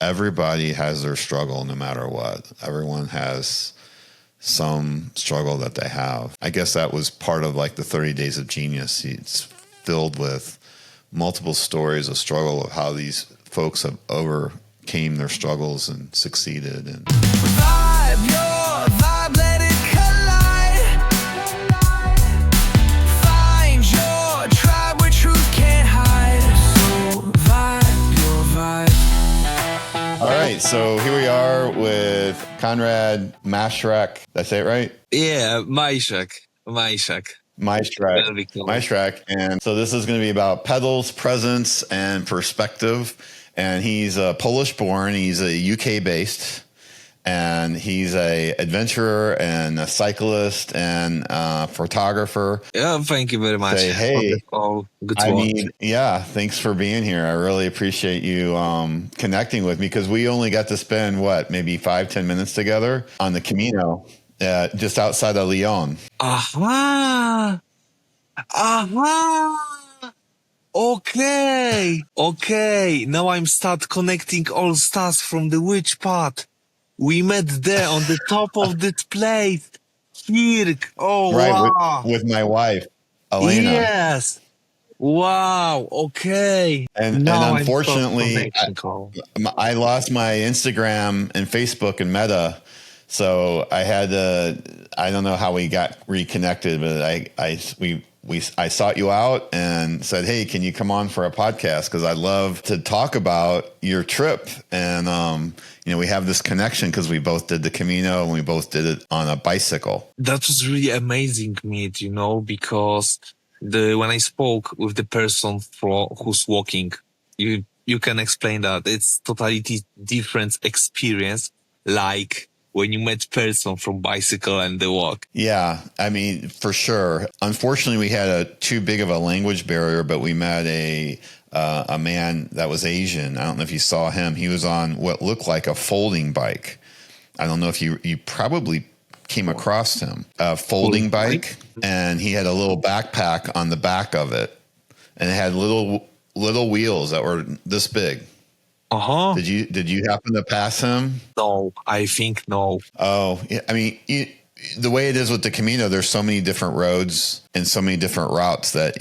everybody has their struggle no matter what. Everyone has some struggle that they have. I guess that was part of like the 30 Days of Genius. It's filled with multiple stories of struggle of how these folks have overcame their struggles and succeeded. And Vibe, your vibe, let it collide. Find your tribe where truth can't hide. So vibe, your vibe. all right, so here we are with Konrad Majchrzak. Did I say it right? Yeah, Majchrzak. Majchrzak. Majchrzak. And so this is going to be about pedals, presence, and perspective. And he's Polish born. He's a UK based. And he's a adventurer and a cyclist and photographer. Yeah, thank you very much. Say, hey, good to watch. yeah, thanks for being here. I really appreciate you connecting with me because we only got to spend, maybe 5-10 minutes together on the Camino. Just outside of Lyon. Aha! Okay. Now I'm start connecting all stars from the witch part. We met there on the top of this place. Kirk. Oh, right, wow. with my wife, Elena. Yes. Wow. Okay. And unfortunately, I lost my Instagram and Facebook and Meta. So I had to, I don't know how we got reconnected, but I sought you out and said, hey, can you come on for a podcast? Because I'd love to talk about your trip. And, we have this connection because we both did the Camino and we both did it on a bicycle. That was really amazing meet, because when I spoke with the person who's walking, you can explain that it's totally different experience, like when you met person from bicycle and the walk. Yeah, I mean, for sure. Unfortunately, we had too big of a language barrier, but we met a man that was Asian. I don't know if you saw him. He was on what looked like a folding bike. I don't know if you probably came across him. A folding bike, and he had a little backpack on the back of it, and it had little wheels that were this big. Uh-huh. Did you happen to pass him? No, I think no. Oh, yeah. I mean, the way it is with the Camino, there's so many different roads and so many different routes that,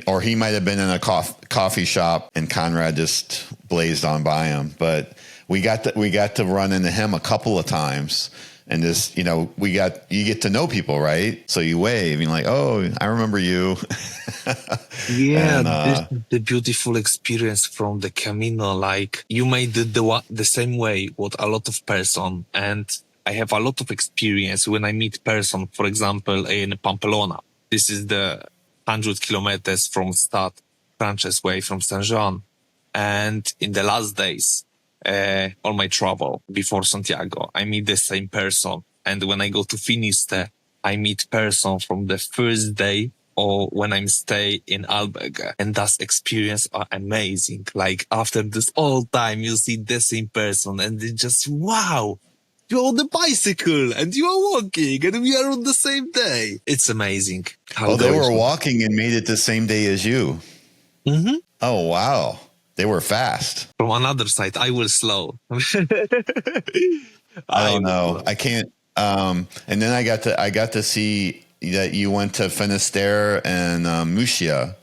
or he might have been in a coffee shop and Konrad just blazed on by him. But we got to run into him a couple of times. And this, you get to know people, right? So you wave, you're like, oh, I remember you. Yeah, and, the beautiful experience from the Camino, like you made it the same way with a lot of person. And I have a lot of experience when I meet person, for example, in Pamplona. This is the 100 kilometers from start, Francis way from Saint-Jean. And in the last days, all my travel before Santiago, I meet the same person. And when I go to Finisterre, I meet person from the first day or when I'm stay in Albergue. And that experience are amazing. Like after this all time, you see the same person and it's just, wow, you're on the bicycle and you are walking and we are on the same day. It's amazing. They were walking and made it the same day as you. Mm-hmm. Oh, wow. They were fast. From another side, I will slow. I don't know. I can't. And then I got to see that you went to Finisterre and Muscia.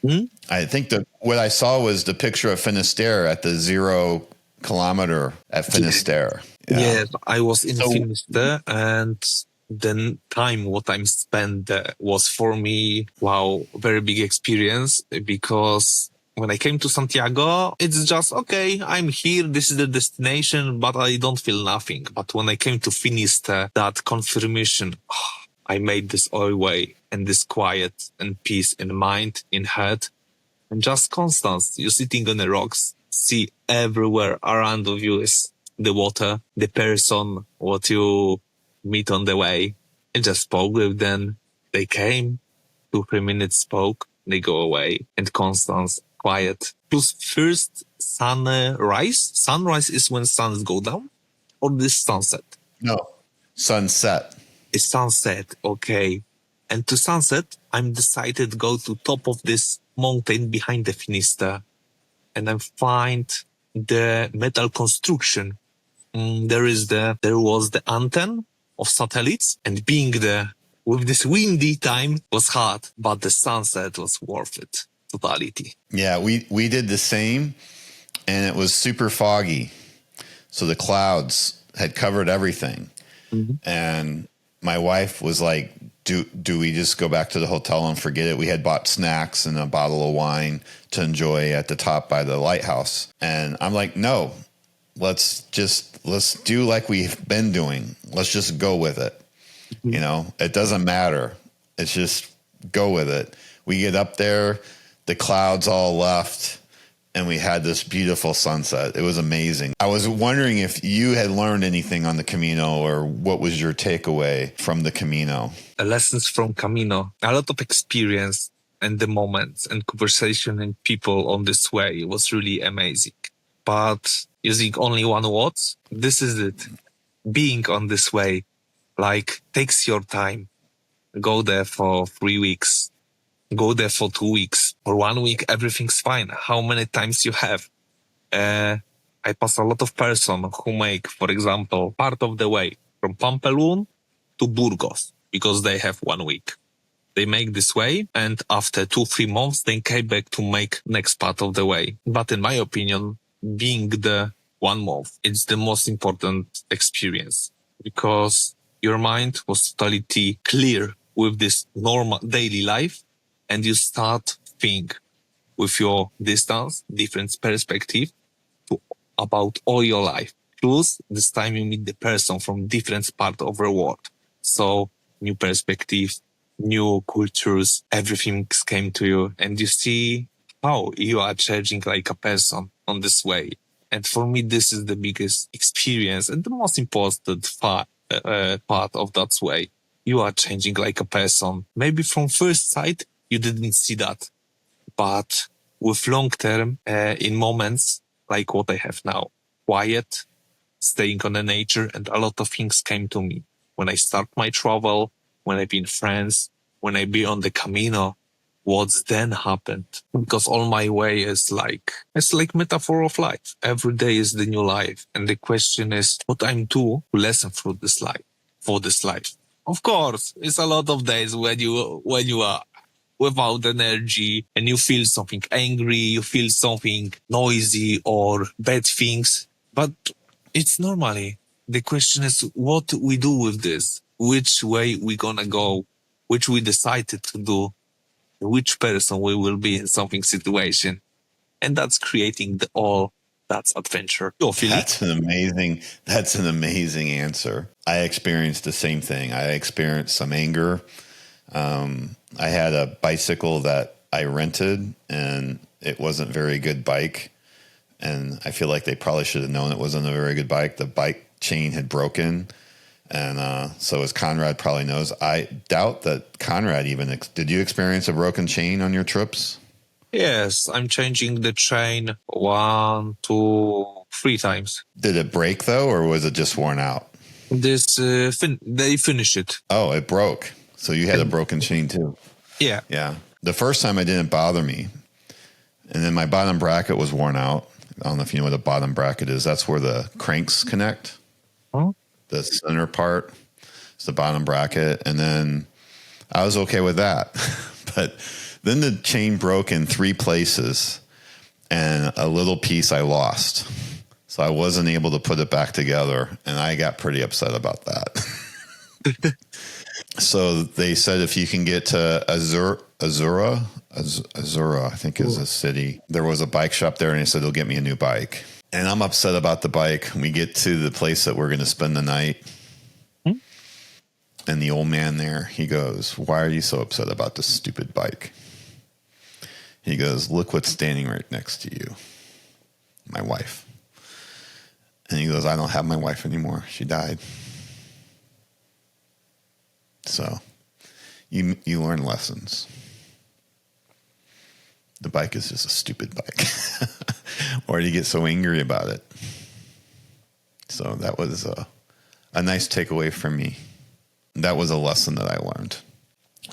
Hmm? I think what I saw was the picture of Finisterre at the 0 kilometer at Finisterre. Yeah, I was in Finisterre and the time what I'm spent there was for me, wow, very big experience because when I came to Santiago, it's just, okay, I'm here, this is the destination, but I don't feel nothing. But when I came to Finisterre, that confirmation, I made this all way and this quiet and peace in mind, in head, and just constant. You're sitting on the rocks, see everywhere around of you is the water, the person, what you meet on the way. I just spoke with them. They came, 2-3 minutes spoke, they go away, and Constance, quiet. Plus first sunrise. Sunrise is when suns go down, or this sunset? No, sunset. It's sunset, okay. And to sunset, I'm decided to go to top of this mountain behind the Finisterre, and I find the metal construction. There was the antenna of satellites, and being there with this windy time was hard, but the sunset was worth it. Totality. Yeah, we did the same, and it was super foggy. So the clouds had covered everything. Mm-hmm. And my wife was like, do we just go back to the hotel and forget it? We had bought snacks and a bottle of wine to enjoy at the top by the lighthouse. And I'm like, no, let's do like we've been doing. Let's just go with it. Mm-hmm. You know, it doesn't matter. It's just go with it. We get up there, the clouds all left, and we had this beautiful sunset. It was amazing. I was wondering if you had learned anything on the Camino, or what was your takeaway from the Camino? Lessons from Camino. A lot of experience and the moments and conversation and people on this way was really amazing. But using only one word, this is it. Being on this way, like, takes your time. Go there for 3 weeks. Go there for 2 weeks or 1 week, everything's fine. How many times you have? I pass a lot of person who make, for example, part of the way from Pampelune to Burgos because they have 1 week. They make this way, and after 2-3 months, they came back to make next part of the way. But in my opinion, being the 1 month, it's the most important experience because your mind was totally clear with this normal daily life. And you start think with your distance, different perspective about all your life. Plus, this time you meet the person from different part of the world. So, new perspective, new cultures, everything came to you. And you see how you are changing like a person on this way. And for me, this is the biggest experience and the most important part of that way. You are changing like a person. Maybe from first sight, you didn't see that. But with long term, in moments like what I have now, quiet, staying on the nature, and a lot of things came to me. When I start my travel, when I be in France, when I be on the Camino, what's then happened? Because all my way is it's like metaphor of life. Every day is the new life. And the question is what I'm to lesson through this life, for this life. Of course, it's a lot of days when you are without energy and you feel something angry, you feel something noisy or bad things. But it's normally. The question is what we do with this, which way we gonna go, which we decided to do, which person we will be in something situation. And that's creating that's adventure. That's an amazing answer. I experienced the same thing. I experienced some anger. I had a bicycle that I rented, and it wasn't a very good bike. And I feel like they probably should have known it wasn't a very good bike. The bike chain had broken. And so as Konrad probably knows, I doubt that Konrad did you experience a broken chain on your trips? Yes, I'm changing the chain 1, 2, 3 times. Did it break though, or was it just worn out? They finished it. Oh, it broke. So you had a broken chain too. Yeah. Yeah. The first time it didn't bother me. And then my bottom bracket was worn out. I don't know if you know what a bottom bracket is. That's where the cranks connect. Huh? The center part is the bottom bracket. And then I was okay with that. But then the chain broke in 3 places and a little piece I lost. So I wasn't able to put it back together. And I got pretty upset about that. So they said if you can get to Azura, I think is a city. There was a bike shop there, and they said they'll get me a new bike. And I'm upset about the bike. We get to the place that we're going to spend the night. And the old man there, he goes, "Why are you so upset about this stupid bike?" He goes, "Look what's standing right next to you. My wife." And he goes, "I don't have my wife anymore. She died." So you learn lessons. The bike is just a stupid bike. Or do you get so angry about it? So that was a nice takeaway for me. That was a lesson that I learned.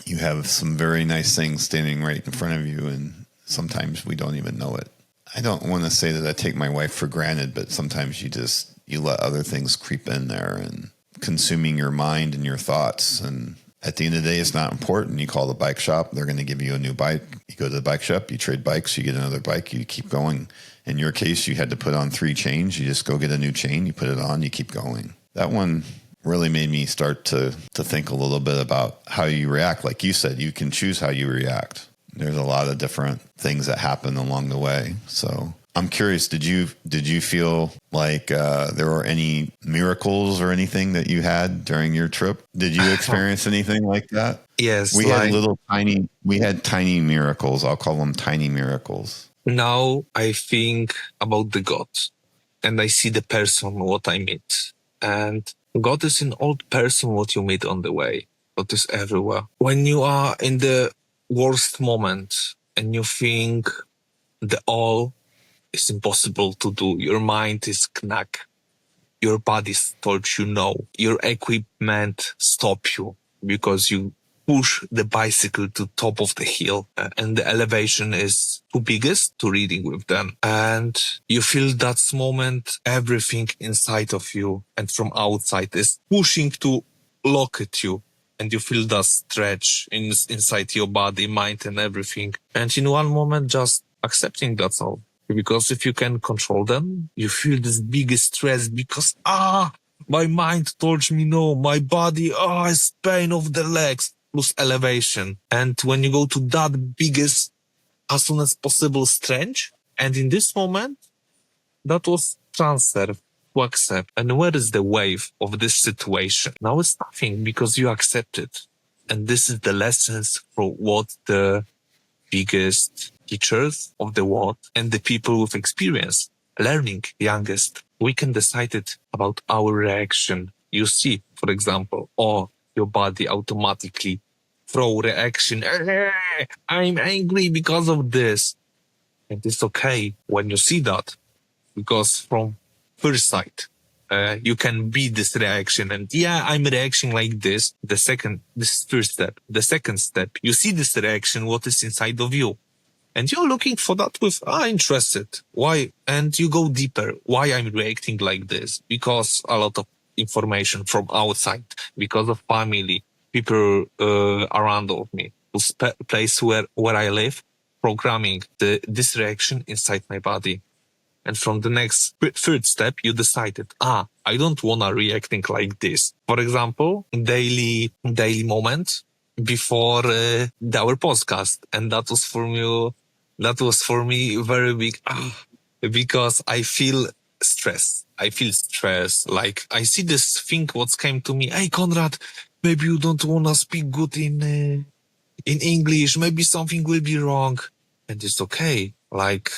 You have some very nice things standing right in front of you, and sometimes we don't even know it. I don't want to say that I take my wife for granted, but sometimes you let other things creep in there and consuming your mind and your thoughts. And at the end of the day, it's not important. You call the bike shop, they're going to give you a new bike. You go to the bike shop, you trade bikes, you get another bike, you keep going. In your case, you had to put on 3 chains. You just go get a new chain, you put it on, you keep going. That one really made me start to think a little bit about how you react. Like you said, you can choose how you react. There's a lot of different things that happen along the way. So I'm curious, did you feel like there were any miracles or anything that you had during your trip? Did you experience anything like that? Yes. We had tiny miracles. I'll call them tiny miracles. Now I think about the God and I see the person, what I meet. And God is an old person, what you meet on the way. God is everywhere. When you are in the worst moment and you think the all is impossible to do, your mind is knack, your body told you no, your equipment stop you because you push the bicycle to top of the hill and the elevation is too biggest to reading with them. And you feel that moment, everything inside of you and from outside is pushing to lock at you. And you feel that stretch inside your body, mind and everything. And in one moment, just accepting that's all. Because if you can control them, you feel this biggest stress because, my mind told me no, my body, it's pain of the legs plus elevation. And when you go to that biggest, as soon as possible stretch, and in this moment, that was transfer to accept. And where is the wave of this situation? Now it's nothing because you accept it. And this is the lessons for what the biggest teachers of the world and the people with experience, learning youngest, we can decide it about our reaction. You see, for example, or your body automatically throw reaction. I'm angry because of this. And it's okay when you see that because from first sight, you can be this reaction and I'm reacting like this. This first step. The second step, you see this reaction, what is inside of you. And you're looking for that with, interested. Why? And you go deeper. Why I'm reacting like this? Because a lot of information from outside, because of family, people around of me, this place where I live, programming this reaction inside my body. And from the next third step, you decided, I don't want to reacting like this. For example, daily moment before our podcast. And that was for me very big, because I feel stress. Like I see this thing, what came to me. Hey, Konrad, maybe you don't want to speak good in English. Maybe something will be wrong. And it's okay. Like,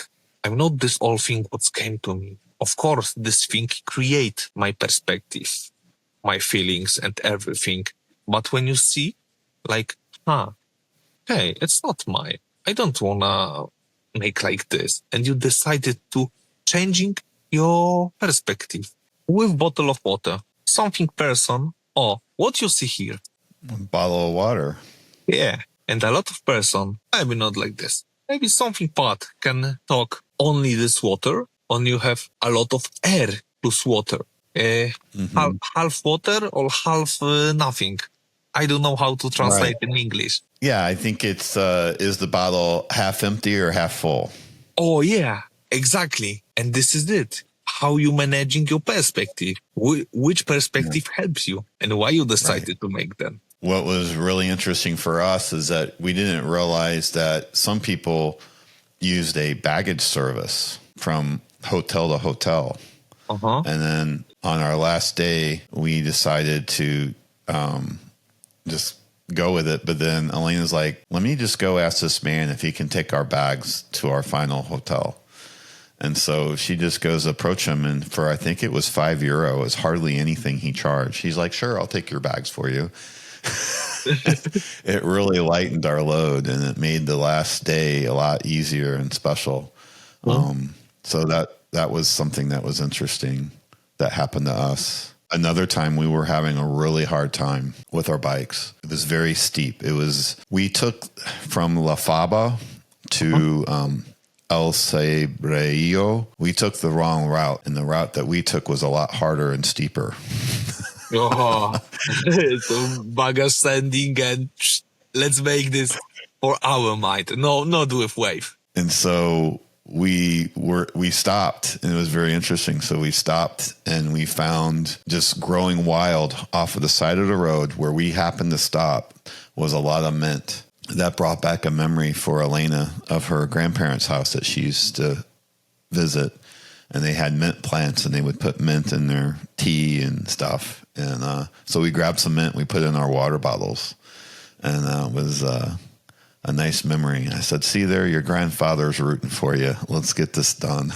I'm not this all thing what came to me. Of course, this thing create my perspective, my feelings and everything. But when you see, like, hey, it's not mine. I don't wanna make like this. And you decided to changing your perspective with bottle of water, something person, what you see here. A bottle of water. Yeah. And a lot of person, maybe not like this. Maybe something part can talk only this water, and you have a lot of air plus water. Half water or half nothing. I don't know how to translate in English. Yeah, I think it's, is the bottle half empty or half full? Oh, yeah, exactly. And this is it. How you managing your perspective. Which perspective helps you and why you decided to make them. What was really interesting for us is that we didn't realize that some people used a baggage service from hotel to hotel. And then on our last day, we decided to just go with it. But then Elena's like, let me just go ask this man if he can take our bags to our final hotel. And so she just goes approach him, and for I think it was €5, it was hardly anything he charged. He's like, sure, I'll take your bags for you. It really lightened our load, and it made the last day a lot easier and special. So that was something that was interesting that happened to us. Another time we were having a really hard time with our bikes. It was very steep. We took from La Faba to El Cebreiro, we took the wrong route, and the route that we took was a lot harder and steeper. Oh, so bugger standing and let's make this for our mind. No, not with wave. And so we stopped, and it was very interesting. So we stopped and we found just growing wild off of the side of the road where we happened to stop was a lot of mint. That brought back a memory for Elena of her grandparents' house that she used to visit. And they had mint plants, and they would put mint in their tea and stuff. And so we grabbed some mint, we put it in our water bottles, and it was a nice memory. I said, "See there, your grandfather's rooting for you. Let's get this done."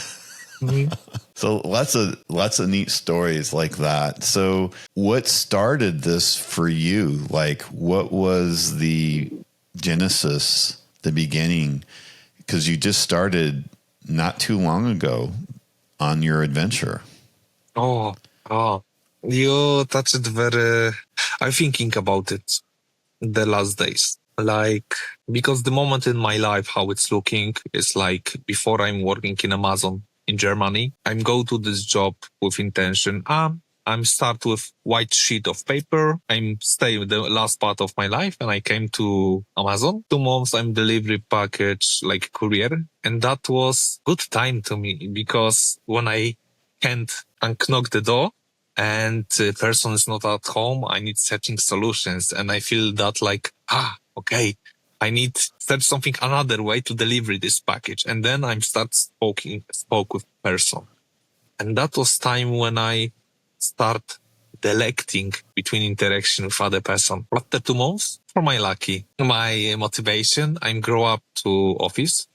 Mm-hmm. So lots of neat stories like that. So what started this for you? Like, what was the genesis, the beginning? Because you just started not too long ago on your adventure. Oh, you touched it very. I'm thinking about it the last days. Like, because the moment in my life, how it's looking is like before I'm working in Amazon in Germany, I'm go to this job with intention. I'm start with white sheet of paper. I'm stay with the last part of my life, and I came to Amazon. 2 months I'm delivery package like courier, and that was good time to me because when I can't unknock the door and the person is not at home, I need searching solutions, and I feel that like okay, I need search something another way to deliver this package, and then I spoke with person, and that was time when I start selecting between interaction with other person. After 2 months, for my lucky, my motivation, I grow up to office,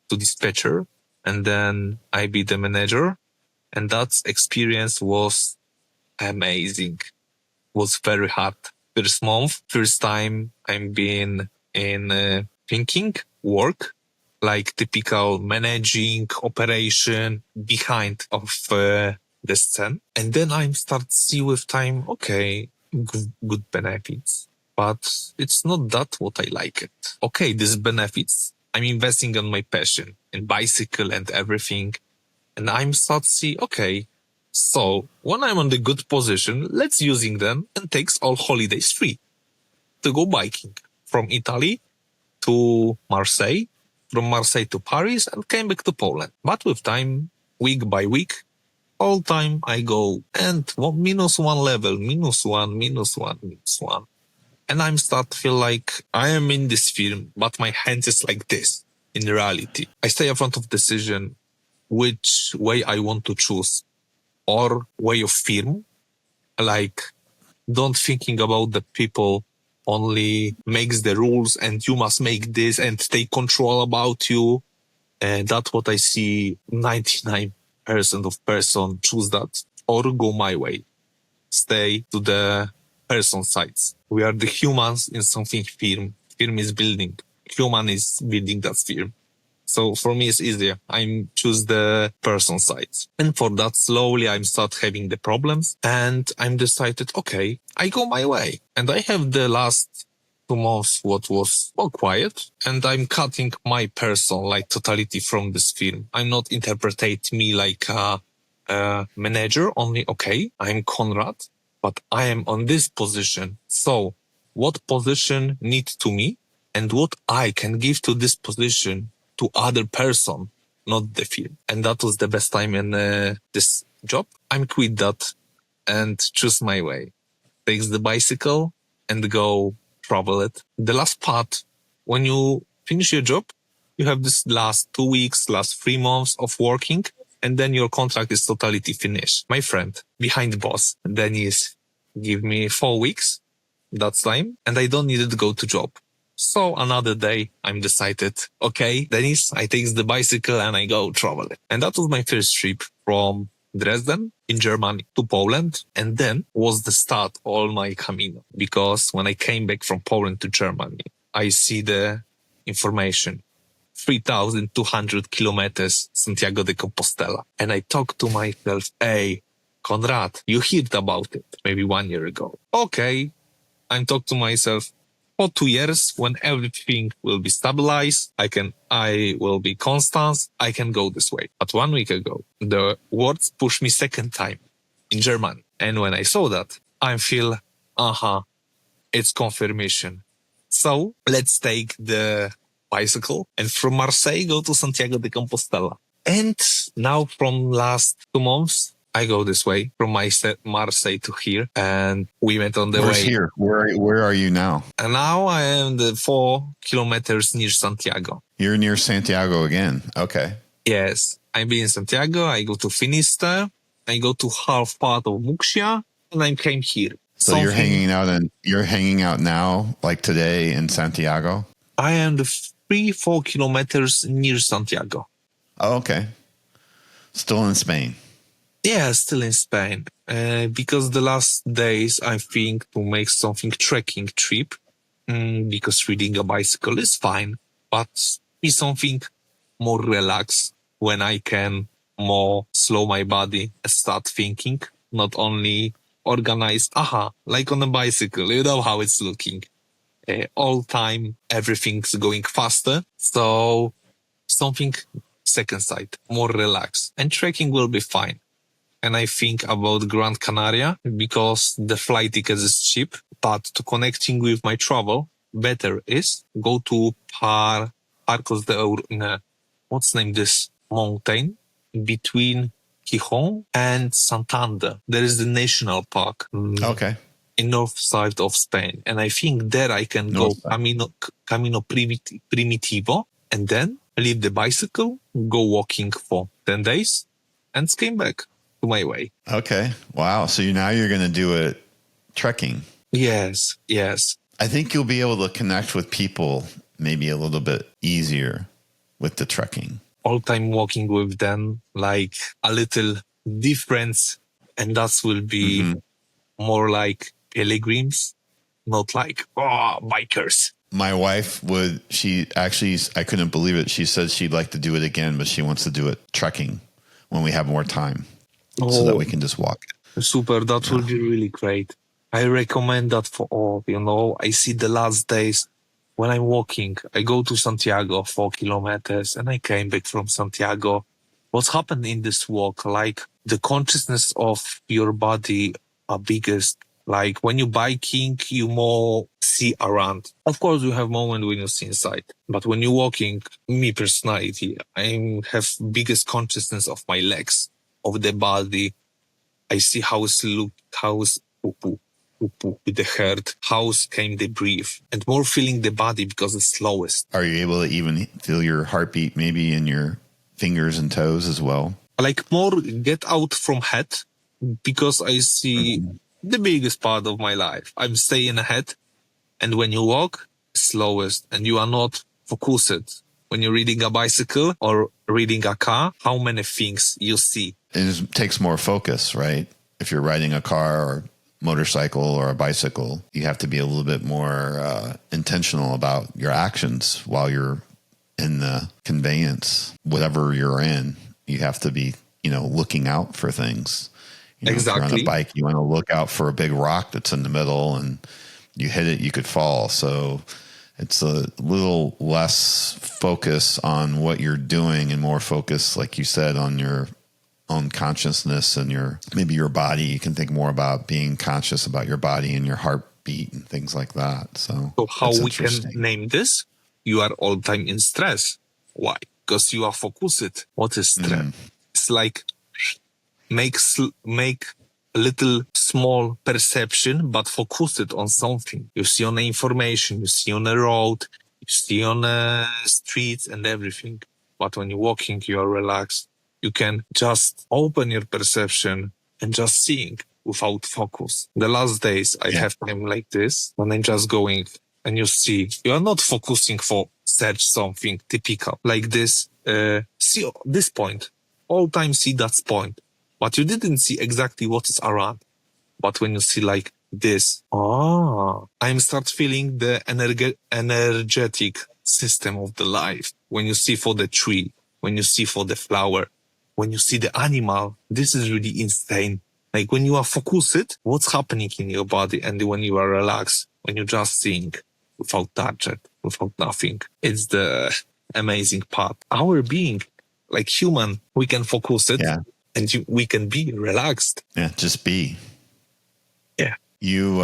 to dispatcher, and then I be the manager. And that experience was amazing. Was very hard. First month, first time I'm been in thinking, work, like typical managing operation behind of the scene. And then I start see with time, okay, good benefits, but it's not that what I like it. Okay, these benefits, I'm investing on my passion in bicycle and everything. And I'm start see, okay, so when I'm on the good position, let's using them and takes all holidays free to go biking from Italy to Marseille, from Marseille to Paris, and came back to Poland. But with time, week by week, all time I go and -1 level, -1. And I'm start to feel like I am in this film, but my hands is like this in reality. I stay in front of decision which way I want to choose or way of film. Like, don't thinking about the people only makes the rules and you must make this and take control about you. And that's what I see 99% of person choose that or go my way. Stay to the person sides. We are the humans in something firm. Firm is building. Human is building that firm. So for me, it's easier. I choose the person sides. And for that, slowly, I start having the problems. And I'm decided, okay, I go my way. And I have the last 2 months what was more quiet. And I'm cutting my person, like totality from this film. I'm not interpretate me like a manager only. Okay, I'm Konrad, but I am on this position. So what position needs to me and what I can give to this position to other person, not the film. And that was the best time in this job. I'm quit that and choose my way. Takes the bicycle and go travel it. The last part, when you finish your job, you have this last 2 weeks, last 3 months of working, and then your contract is totally finished. My friend behind the boss, Dennis, give me 4 weeks, that's time, and I don't need to go to job. So another day, I'm decided, okay, Dennis, I take the bicycle and I go travel it. And that was my first trip from Dresden in Germany to Poland. And then was the start all my Camino. Because when I came back from Poland to Germany, I see the information, 3,200 kilometers Santiago de Compostela. And I talk to myself, hey, Konrad, you heard about it maybe 1 year ago. Okay, I talk to myself, for 2 years, when everything will be stabilized, I will be constant, I can go this way. But 1 week ago, the words pushed me second time in German. And when I saw that, I feel, it's confirmation. So let's take the bicycle and from Marseille go to Santiago de Compostela. And now from last 2 months, I go this way from Marseille to here, and we met on the Where's way. Here? Where are you now? And now I am 4 kilometers near Santiago. You're near Santiago again. Okay. Yes, I've been in Santiago. I go to Finisterre. I go to half part of Muxia, and I came here. So you're hanging out now, like today in Santiago? I am 4 kilometers near Santiago. Oh, okay. Still in Spain. Yeah, still in Spain. Because the last days I think to make something trekking trip, because riding a bicycle is fine, but be something more relaxed when I can more slow my body and start thinking, not only organize, like on a bicycle, you know how it's looking. All time, everything's going faster. So something second side, more relaxed, and trekking will be fine. And I think about Gran Canaria because the flight ticket is cheap, but to connecting with my travel, better is go to Parcos de what's the name this mountain between Gijón and Santander. There is the national park. Okay. In north side of Spain. And I think there I can go Camino Primitivo and then leave the bicycle, go walking for 10 days and came back to my way. Okay. Wow. So now you're going to do it trekking. Yes. I think you'll be able to connect with people maybe a little bit easier with the trekking. All time walking with them, like a little difference. And that will be more like pilgrims, not like bikers. My wife I couldn't believe it. She said she'd like to do it again, but she wants to do it trekking when we have more time so that we can just walk. Super. That will be really great. I recommend that for all. I see the last days when I'm walking, I go to Santiago 4 kilometers and I came back from Santiago. What's happened in this walk? Like the consciousness of your body are biggest. Like when you're biking, you more see around. Of course, you have moments when you see inside. But when you're walking, me personality, I have biggest consciousness of my legs, of the body. I see how it's look, how it's poo-poo with the heart, how came the breathe, and more feeling the body because it's slowest. Are you able to even feel your heartbeat maybe in your fingers and toes as well? Like more get out from head because I see the biggest part of my life. I'm staying ahead. And when you walk, slowest and you are not focused. When you're reading a bicycle or reading a car, how many things you see? It takes more focus, right? If you're riding a car or motorcycle or a bicycle, you have to be a little bit more intentional about your actions while you're in the conveyance. Whatever you're in, you have to be, looking out for things. Exactly. If you're on a bike, you want to look out for a big rock that's in the middle and you hit it, you could fall. So it's a little less focus on what you're doing and more focus, like you said, on your own consciousness and maybe your body. You can think more about being conscious about your body and your heartbeat and things like that. So how we can name this? You are all time in stress. Why? Because you are focused. What is stress? It's like make a little small perception, but focus it on something. You see on the information, you see on the road, you see on the streets and everything. But when you're walking, you are relaxed. You can just open your perception and just seeing without focus. The last days I have time like this when I'm just going and you see, you are not focusing for search something typical like this. See this point, all time see that point. But you didn't see exactly what is around. But when you see like this, I'm start feeling the energetic system of the life. When you see for the tree, when you see for the flower, when you see the animal, this is really insane. Like when you are focused, what's happening in your body, and when you are relaxed, when you're just seeing, without target, without nothing. It's the amazing part. Our being, like human, we can focus it and we can be relaxed. Yeah, just be. Yeah. You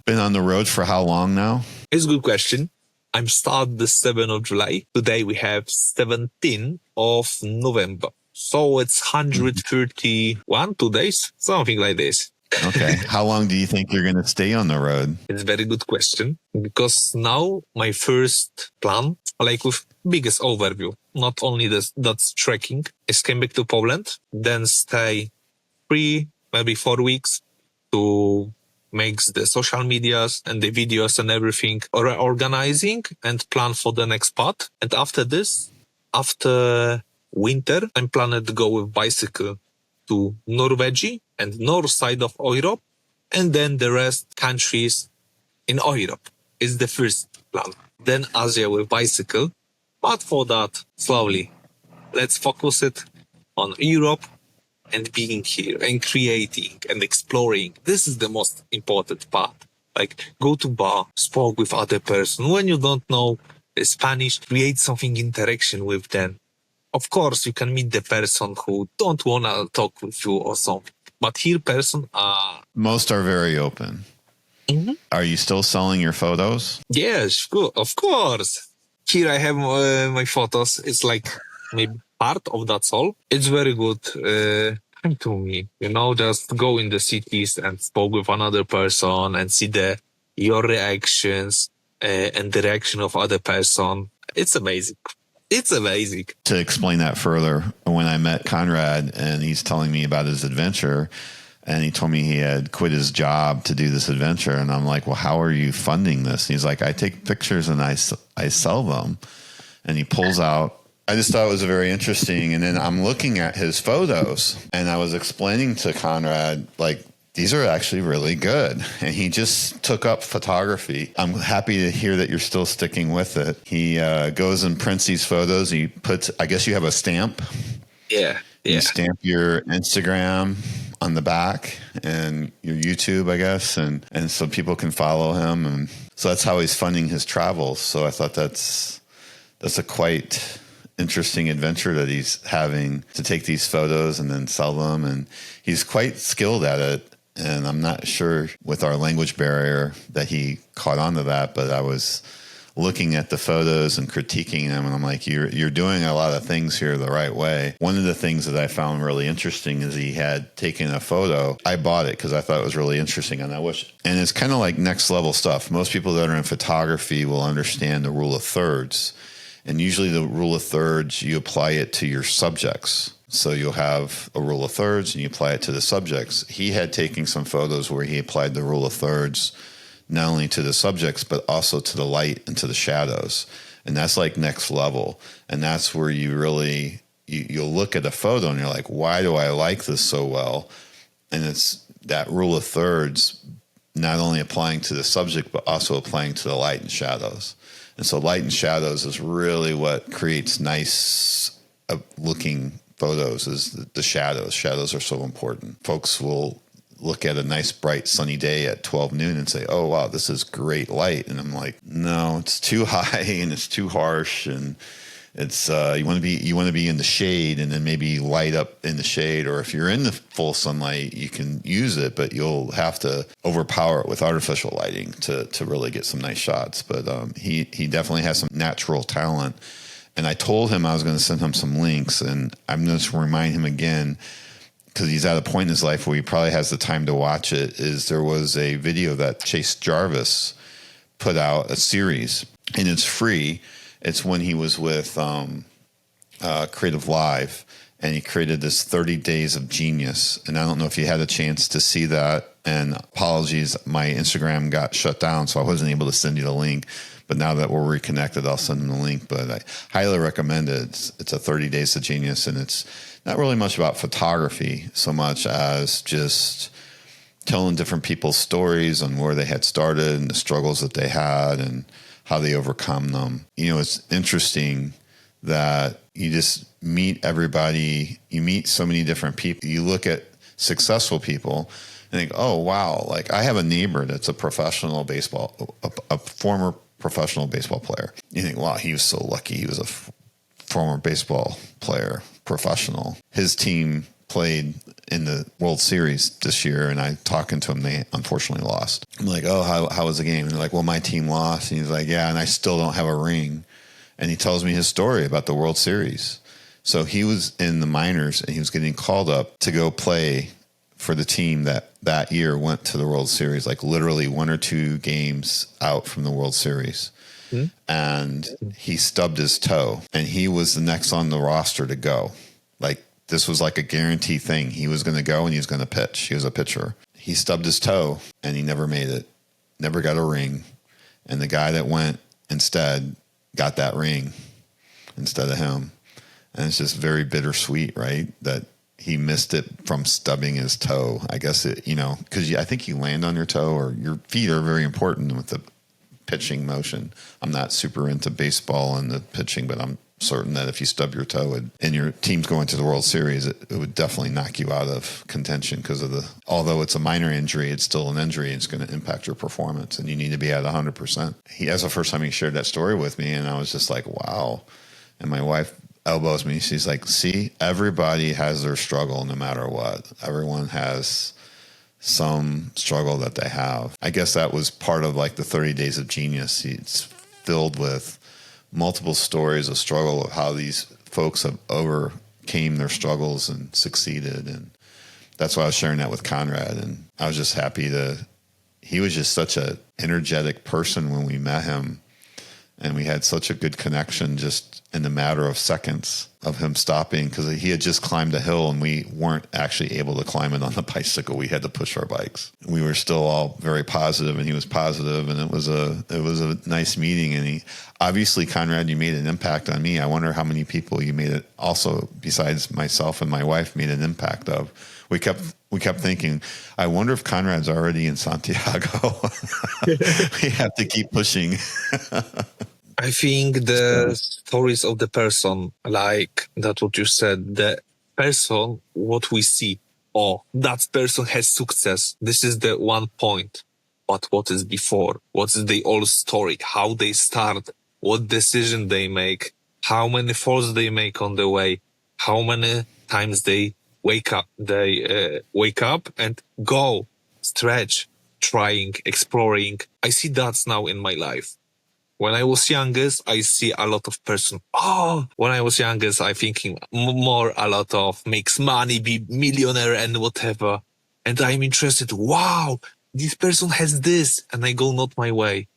been on the road for how long now? It's a good question. I'm start the 7th of July. Today we have 17th of November. So it's 131 2 days, something like this. Okay. How long do you think you're going to stay on the road? It's a very good question, because now my first plan, like with biggest overview, not only that's trekking, is came back to Poland, then stay 3, maybe 4 weeks to make the social medias and the videos and everything, or organizing and plan for the next part. And after this, after winter, I'm planning to go with bicycle to Norway and north side of Europe, and then the rest countries in Europe is the first plan. Then Asia with bicycle, but for that, slowly. Let's focus it on Europe and being here and creating and exploring. This is the most important part. Like, go to bar, spoke with other person. When you don't know Spanish, create something interaction with them. Of course, you can meet the person who don't want to talk with you or something. But here person are... Most are very open. Mm-hmm. Are you still selling your photos? Yes, of course. Here I have my photos. It's like maybe part of that all. It's very good time to me. Just go in the cities and spoke with another person and see your reactions and the reaction of other person. It's amazing. It's amazing. To explain that further, when I met Konrad and he's telling me about his adventure, and he told me he had quit his job to do this adventure. And I'm like, well, how are you funding this? And he's like, I take pictures and I sell them. And he pulls out. I just thought it was very interesting. And then I'm looking at his photos and I was explaining to Konrad, like, these are actually really good. And he just took up photography. I'm happy to hear that you're still sticking with it. He goes and prints these photos. He puts, I guess you have a stamp. Yeah. You stamp your Instagram on the back and your YouTube, I guess. And so people can follow him. And so that's how he's funding his travels. So I thought that's a quite interesting adventure that he's having, to take these photos and then sell them. And he's quite skilled at it. And I'm not sure with our language barrier that he caught on to that, but I was looking at the photos and critiquing them, and I'm like, you're doing a lot of things here the right way. One of the things that I found really interesting is he had taken a photo. I bought it because I thought it was really interesting, and it's kind of like next level stuff. Most people that are in photography will understand the rule of thirds, and usually the rule of thirds, you apply it to your subjects. So you'll have a rule of thirds and you apply it to the subjects. He had taken some photos where he applied the rule of thirds not only to the subjects, but also to the light and to the shadows. And that's like next level. And that's where you really, you'll look at a photo and you're like, why do I like this so well? And it's that rule of thirds, not only applying to the subject, but also applying to the light and shadows. And so light and shadows is really what creates nice looking photos, is the shadows. Shadows are so important. Folks will look at a nice, bright, sunny day at 12 noon and say, oh, wow, this is great light. And I'm like, no, it's too high and it's too harsh. And it's you want to be in the shade, and then maybe light up in the shade. Or if you're in the full sunlight, you can use it, but you'll have to overpower it with artificial lighting to really get some nice shots. But he definitely has some natural talent. And I told him I was going to send him some links, and I'm going to remind him again, because he's at a point in his life where he probably has the time to watch it, is there was a video that Chase Jarvis put out, a series, and it's free. It's when he was with Creative Live, and he created this 30 Days of Genius. And I don't know if you had a chance to see that, and apologies, my Instagram got shut down, so I wasn't able to send you the link. But now that we're reconnected, I'll send them the link. But I highly recommend it. It's a 30 Days of Genius, and it's not really much about photography so much as just telling different people's stories on where they had started and the struggles that they had and how they overcome them. It's interesting that you just meet everybody. You meet so many different people. You look at successful people and think, oh, wow, like I have a neighbor that's a professional baseball, a former professional baseball player. You think, wow, he was so lucky. He was a former baseball player, professional. His team played in the World Series this year, and I talking to him, they unfortunately lost. I'm like, oh, how was the game? And they're like, well, my team lost. And he's like, yeah, and I still don't have a ring. And he tells me his story about the World Series. So he was in the minors, and he was getting called up to go play for the team that year went to the World Series, like literally 1 or 2 games out from the World Series. Mm-hmm. And he stubbed his toe, and he was the next on the roster to go. Like, this was like a guarantee thing. He was going to go and he was going to pitch. He was a pitcher. He stubbed his toe and he never made it, never got a ring. And the guy that went instead got that ring instead of him. And it's just very bittersweet, right? That he missed it from stubbing his toe. I guess because I think you land on your toe, or your feet are very important with the pitching motion. I'm not super into baseball and the pitching, but I'm certain that if you stub your toe and your team's going to the World Series, it would definitely knock you out of contention because of although it's a minor injury, it's still an injury. It's going to impact your performance, and you need to be at 100%. That's the first time he shared that story with me, and I was just like, wow. And my wife elbows me. She's like, see, everybody has their struggle no matter what. Everyone has some struggle that they have. I guess that was part of like the 30 Days of Genius. It's filled with multiple stories of struggle of how these folks have overcame their struggles and succeeded. And that's why I was sharing that with Konrad. And I was just happy he was just such an energetic person when we met him. And we had such a good connection just in a matter of seconds of him stopping, because he had just climbed a hill and we weren't actually able to climb it on the bicycle. We had to push our bikes. We were still all very positive, and he was positive, and it was a nice meeting. And obviously, Konrad, you made an impact on me. I wonder how many people you made it also, besides myself and my wife, made an impact of. We kept thinking, I wonder if Konrad's already in Santiago. We have to keep pushing. I think the stories of the person, like that what you said, the person, what we see, that person has success. This is the one point. But what is before? What is the whole story? How they start? What decision they make? How many falls they make on the way? How many times they wake up? They wake up and go, stretch, trying, exploring. I see that now in my life. When I was youngest, I see a lot of person. When I was youngest, I thinking more a lot of makes money, be millionaire and whatever. And I'm interested. Wow, this person has this, and I go not my way.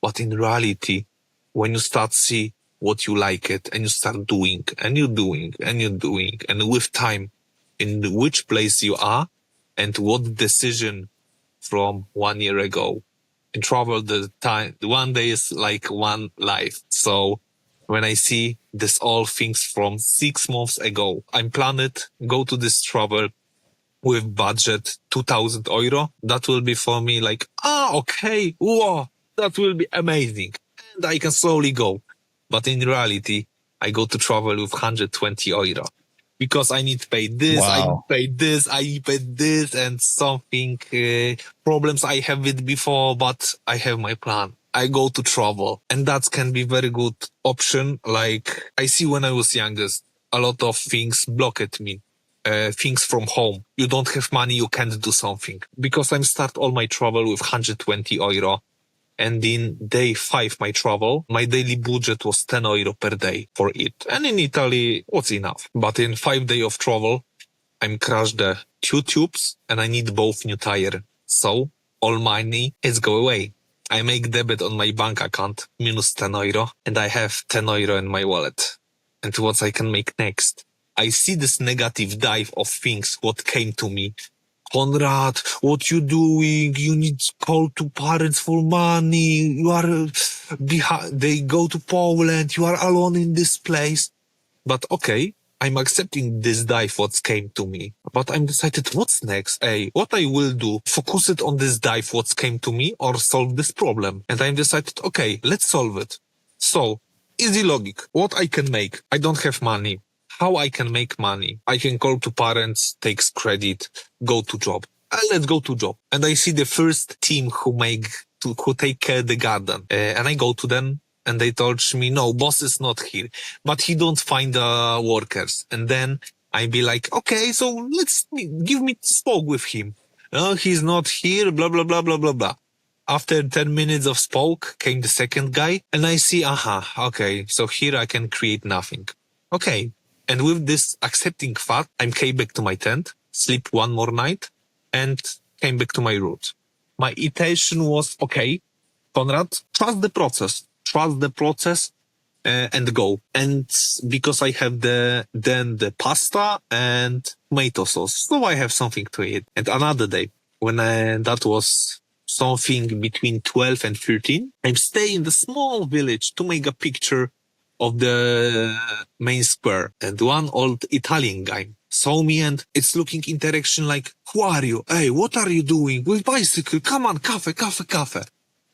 But in reality, when you start see what you like it, and you start doing, and you're doing, and you're doing, and with time, in which place you are, and what decision from 1 year ago. In travel, the time, 1 day is like one life. So when I see this all things from 6 months ago, I'm planning go to this travel with budget 2,000 euro. That will be for me like, okay, wow, that will be amazing. And I can slowly go. But in reality, I go to travel with 120 euro. Because I need to pay this, wow. I need to pay this, I need to pay this, and something, problems I have with before, but I have my plan. I go to travel, and that can be very good option. Like I see when I was youngest, a lot of things blocked me. Things from home. You don't have money, you can't do something. Because I'm start all my travel with 120 euro. And in day 5, my travel, my daily budget was 10 euro per day for it. And in Italy, what's enough? But in 5 days of travel, I'm crashed the 2 tubes and I need both new tire. So all money is go away. I make debit on my bank account, minus 10 euro, and I have 10 euro in my wallet. And what I can make next? I see this negative dive of things, what came to me. Konrad, what you doing? You need to call to parents for money. You are behind. They go to Poland. You are alone in this place. But okay, I'm accepting this dive what came to me. But I'm decided what's next? What I will do? Focus it on this dive what came to me or solve this problem. And I'm decided, okay, let's solve it. So, easy logic. What I can make? I don't have money. How I can make money? I can call to parents, takes credit, go to job. Let's go to job. And I see the first team who make who take care the garden. And I go to them and they told me, no, boss is not here, but he don't find workers. And then I be like, okay, so give me spoke with him. No, he's not here, blah, blah, blah, blah, blah, blah. After 10 minutes of spoke came the second guy and I see, okay, so here I can create nothing. Okay. And with this accepting fact, I came back to my tent, sleep one more night and came back to my route. My intention was, okay, Konrad, trust the process and go. And because I have the pasta and tomato sauce, so I have something to eat. And another day, when that was something between 12 and 13, I'm staying in the small village to make a picture of the main square. And one old Italian guy saw me and it's looking interaction like, who are you? Hey, what are you doing with bicycle? Come on, cafe.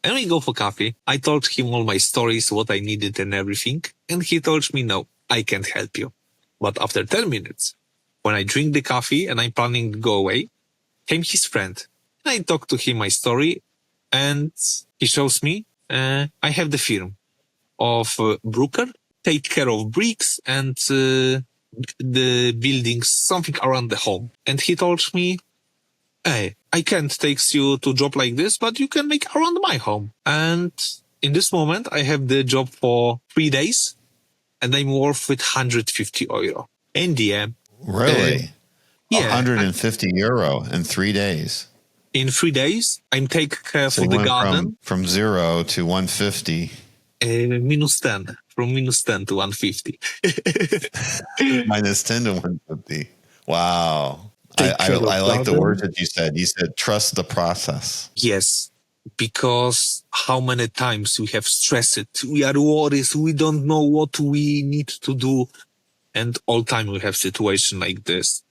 And we go for coffee. I told him all my stories, what I needed and everything. And he told me, no, I can't help you. But after 10 minutes, when I drink the coffee and I'm planning to go away, came his friend. And I talked to him my story and he shows me, I have the firm of Brooker, take care of bricks and the buildings, something around the home. And he told me, hey, I can't take you to job like this, but you can make around my home. And in this moment, I have the job for 3 days and I'm worth with €150. In the end. Really? Yeah. €150 in 3 days. In 3 days, I'm take care So of the garden. From 0 to 150. -10. From -10 to 150. -10 to 150. Wow. I like the words that you said. You said, trust the process. Yes. Because how many times we have stressed, we are worried, we don't know what we need to do. And all time we have situation like this.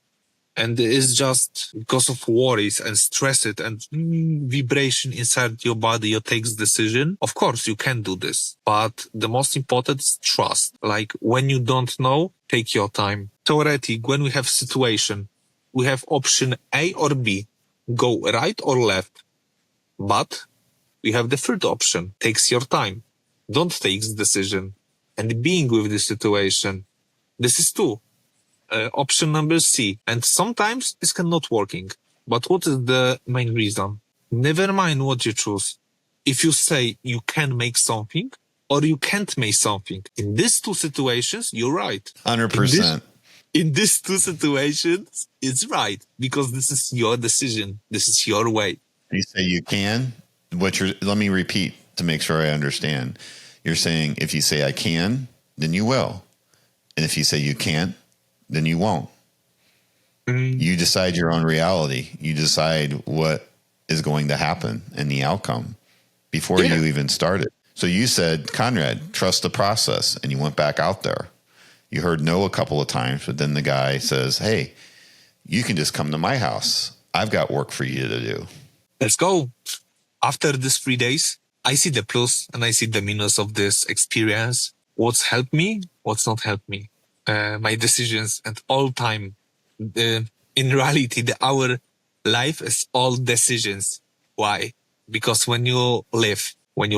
And it's just because of worries and stress and vibration inside your body, you takes decision. Of course, you can do this, but the most important is trust. Like when you don't know, take your time. Theoretically, when we have situation, we have option A or B, go right or left. But we have the third option, takes your time. Don't take the decision. And being with the situation, this is two. Option number C. And sometimes this cannot working. But what is the main reason? Never mind what you choose. If you say you can make something or you can't make something, in these two situations, you're right. 100%. In these two situations, it's right because this is your decision. This is your way. You say you can. Let me repeat to make sure I understand. You're saying if you say I can, then you will. And if you say you can't, then you won't. You decide your own reality. You decide what is going to happen and the outcome before you even started. So you said, Konrad, trust the process. And you went back out there. You heard no a couple of times, but then the guy says, hey, you can just come to my house. I've got work for you to do. Let's go. After these 3 days, I see the plus and I see the minus of this experience. What's helped me, what's not helped me. My decisions and all time. In reality, our life is all decisions. Why? Because when you live, when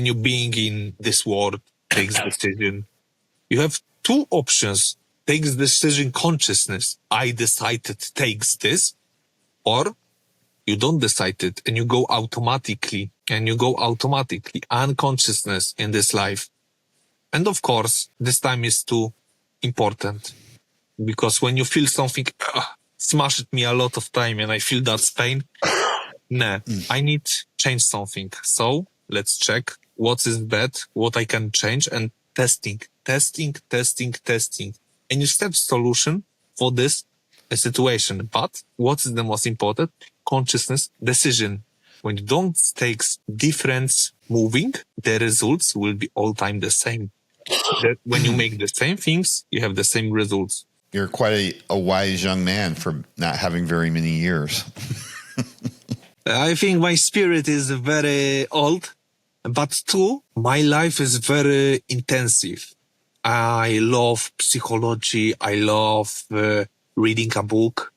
you being in this world, takes decision. You have two options. Takes decision consciousness. I decided takes this, or you don't decide it and you go automatically unconsciousness in this life. And of course, this time is too important because when you feel something smashed me a lot of time and I feel that pain, I need change something. So let's check what is bad, what I can change, and testing. And you step solution for this situation. But what is the most important? Consciousness, decision. When you don't take difference moving, the results will be all time the same. That when you make the same things, you have the same results. You're quite a wise young man for not having very many years. I think my spirit is very old, but too, my life is very intensive. I love psychology. I love reading a book.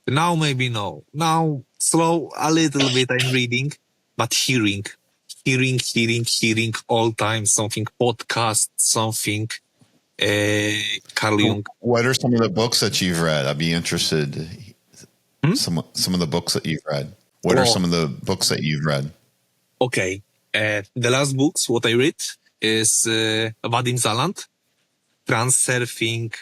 Now maybe no. Now slow a little bit I'm reading, but hearing all time, something podcast, something Carl Jung. What are some of the books that you've read? I'd be interested. Some of the books that you've read. What are some of the books that you've read? Okay. The last books, what I read is Vadim Zaland, Transurfing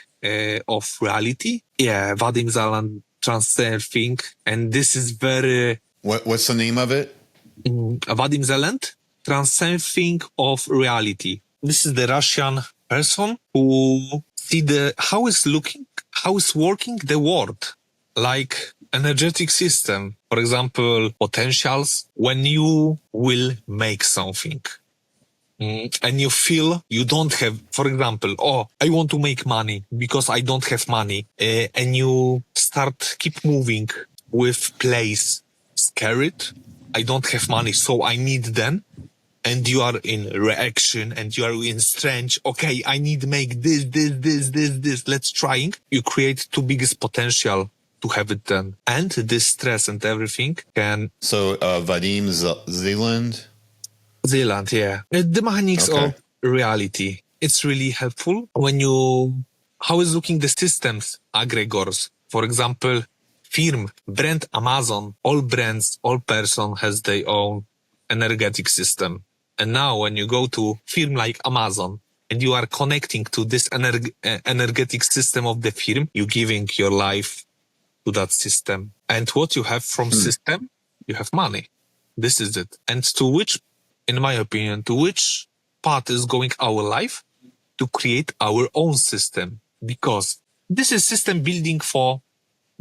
of Reality. Yeah, Vadim Zaland, Transurfing. And this is very... What's the name of it? Vadim Zaland, Transurfing of Reality. This is the Russian person who see how is working the world, like energetic system. For example, potentials, when you will make something and you feel you don't have, for example, I want to make money because I don't have money, and you keep moving with place, scared, I don't have money, so I need then. And you are in reaction and you are in strength. Okay, I need to make this. Let's trying. You create two biggest potential to have it done. And this stress and everything can... So, Vadim Zeland? Zeland, yeah. The mechanics of reality. It's really helpful when how is looking the systems, aggregors. For example, firm, brand Amazon, all brands, all person has their own energetic system. And now when you go to firm like Amazon and you are connecting to this energetic system of the firm, you're giving your life to that system. And what you have from system, you have money. This is it. And in my opinion, to which part is going our life? To create our own system. Because this is system building for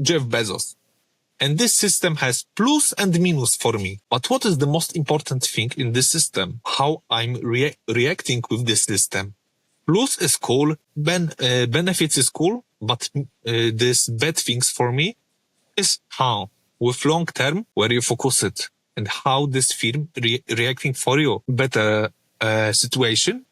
Jeff Bezos. And this system has plus and minus for me. But what is the most important thing in this system? How I'm reacting with this system. Plus is cool, benefits is cool, but this bad things for me is how, with long term, where you focus it and how this firm reacting for you. Better situation.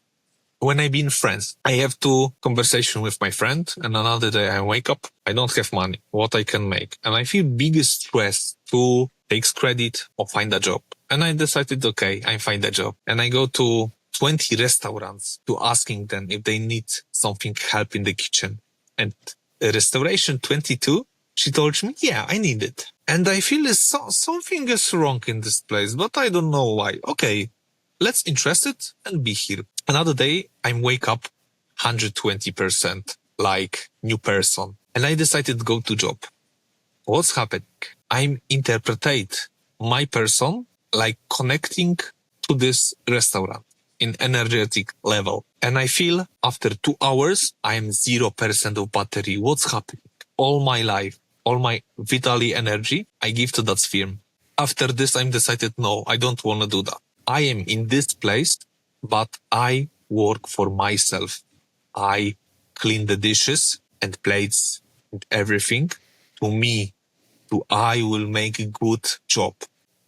When I be in France, I have two conversation with my friend, and another day I wake up, I don't have money, what I can make. And I feel biggest stress to take credit or find a job. And I decided, okay, I find a job. And I go to 20 restaurants to asking them if they need something help in the kitchen. And restauration 22, she told me, yeah, I need it. And I feel something is wrong in this place, but I don't know why. Okay, let's interest it and be here. Another day, I wake up 120% like new person. And I decided to go to job. What's happening? I'm interpretate my person like connecting to this restaurant in energetic level. And I feel after 2 hours, I am 0% of battery. What's happening? All my life, all my vitally energy, I give to that firm. After this, I'm decided, no, I don't want to do that. I am in this place, but I work for myself. I clean the dishes and plates and everything. I will make a good job.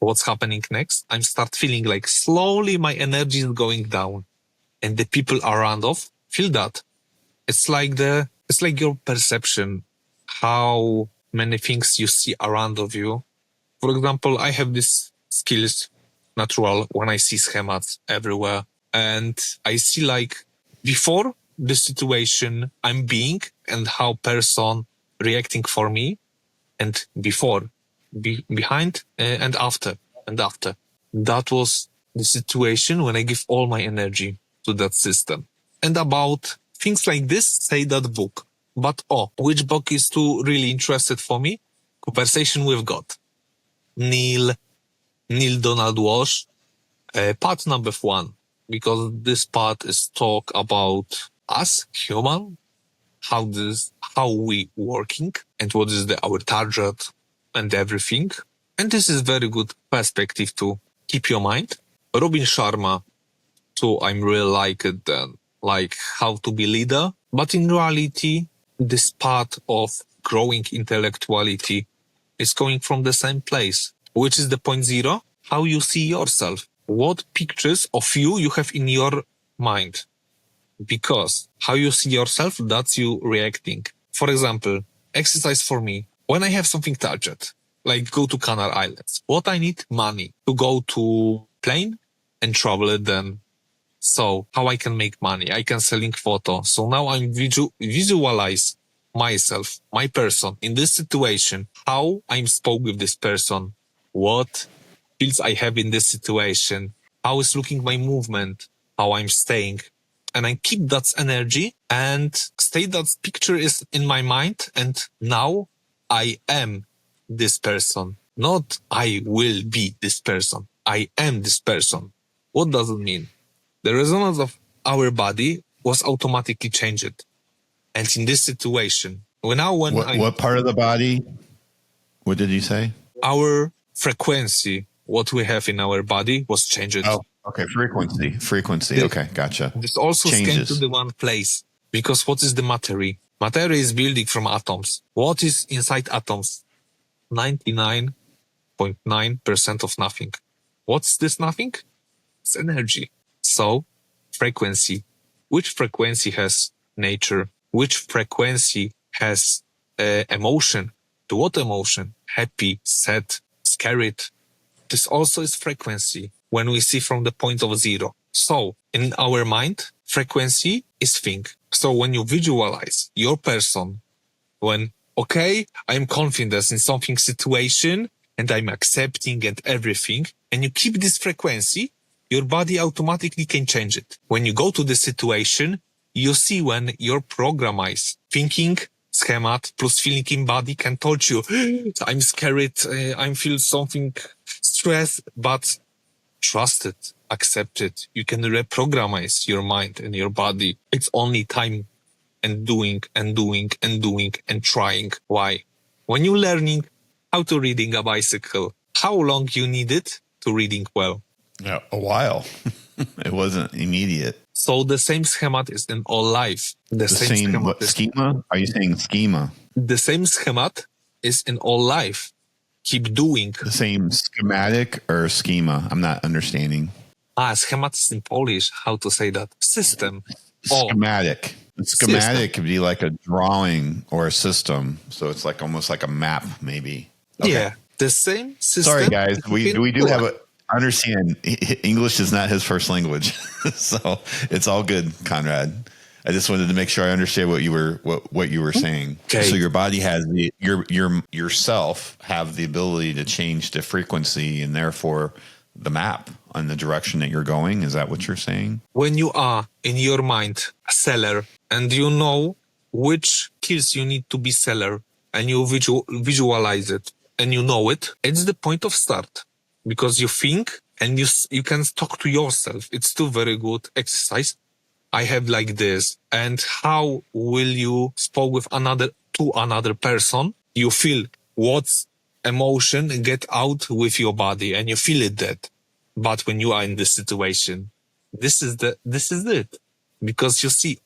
What's happening next? I'm start feeling like slowly my energy is going down, and the people around feel that. It's like your perception, how many things you see around of you. For example, I have this skills natural when I see schemas everywhere, and I see like before the situation I'm being and how person reacting for me, and before, behind, and after. That was the situation when I give all my energy to that system. And about things like this, say that book. But which book is too really interested for me? Conversation with God. Neil Donald Walsh, part number 1, because this part is talk about us, human, how we working, and what is our target and everything. And this is very good perspective to keep your mind. Robin Sharma, too, I'm really like it then, like how to be leader. But in reality, this part of growing intellectuality is coming from the same place, which is the point 0, how you see yourself. What pictures of you have in your mind? Because how you see yourself, that's you reacting. For example, exercise for me. When I have something target, like go to Canary Islands. What I need? Money to go to plane and travel it then. So how I can make money? I can selling photo. So now I'm visualize myself, my person in this situation, how I'm spoke with this person, what feels I have in this situation, how is looking my movement, how I'm staying. And I keep that energy and stay that picture is in my mind. And now I am this person, not I will be this person. I am this person. What does it mean? The resonance of our body was automatically changed. And in this situation, what part of the body? What did you say? Our frequency, what we have in our body, was changed. Oh, okay. Frequency. Okay, gotcha. This also came to the one place because what is the materia? Materia is building from atoms. What is inside atoms? 99.9% of nothing. What's this nothing? It's energy. So, frequency. Which frequency has nature? Which frequency has emotion? To what emotion? Happy, sad, scared. This also is frequency when we see from the point of zero. So, in our mind, frequency is thing. So, when you visualize your person, when, okay, I'm confident in something situation and I'm accepting and everything, and you keep this frequency, your body automatically can change it. When you go to the situation, you see when your program is thinking, schemat plus feeling in body can told you, I'm scared, I feel something stress, but trust it, accept it. You can reprogram your mind and your body. It's only time and doing and trying. Why? When you're learning how to riding a bicycle, how long you need it to reading well? Yeah, a while. It wasn't immediate. So the same schema is in all life. The same schema? Are you saying schema? The same schema is in all life. Keep doing. The same schematic or schema? I'm not understanding. Schematic is in Polish. How to say that? System. Schematic. Schematic could be like a drawing or a system. So it's like almost like a map, maybe. Okay. Yeah. The same system. Sorry, guys. We do have a... Understand, English is not his first language, so it's all good, Konrad. I just wanted to make sure I understand what you were saying. Okay. So your body has yourself have the ability to change the frequency and therefore the map on the direction that you're going. Is that what you're saying? When you are in your mind a seller and you know which skills you need to be seller and you visualize it and you know it, it's the point of start. Because you think and you can talk to yourself. It's too very good exercise. I have like this. And how will you speak with another person? You feel what's emotion get out with your body and you feel it that. But when you are in this situation, this is it. Because you see,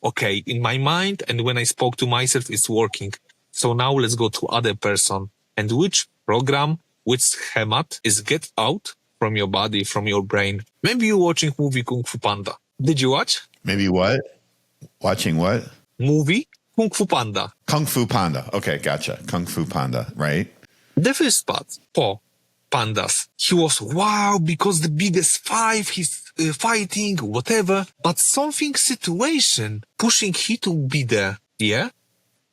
okay, in my mind and when I spoke to myself, it's working. So now let's go to other person and which program, which schemat is get out from your body, from your brain. Maybe you're watching movie Kung Fu Panda. Did you watch? Maybe what? Watching what? Movie Kung Fu Panda. Kung Fu Panda. Okay, gotcha. Kung Fu Panda, right? The first part, pandas. He was, wow, because the biggest five, he's fighting, whatever. But something situation pushing he to be there, yeah?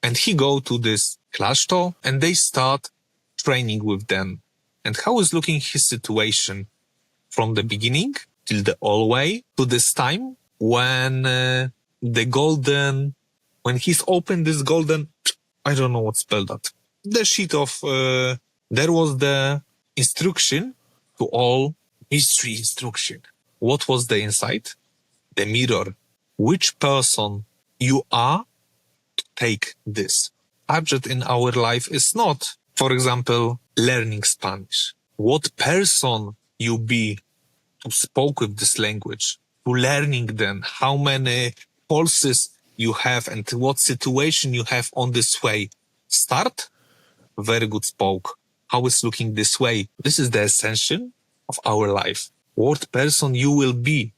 And he go to this clash store and they start training with them. And how is looking his situation from the beginning till the all way to this time when when he's opened this golden, I don't know what spell that. The sheet of, there was the instruction to all history instruction. What was the inside? The mirror. Which person you are to take this? Object in our life is not, for example, learning Spanish. What person you be to speak with this language, to learning them, how many pulses you have and what situation you have on this way. Start, very good spoke. How is looking this way? This is the essential of our life. What person you will be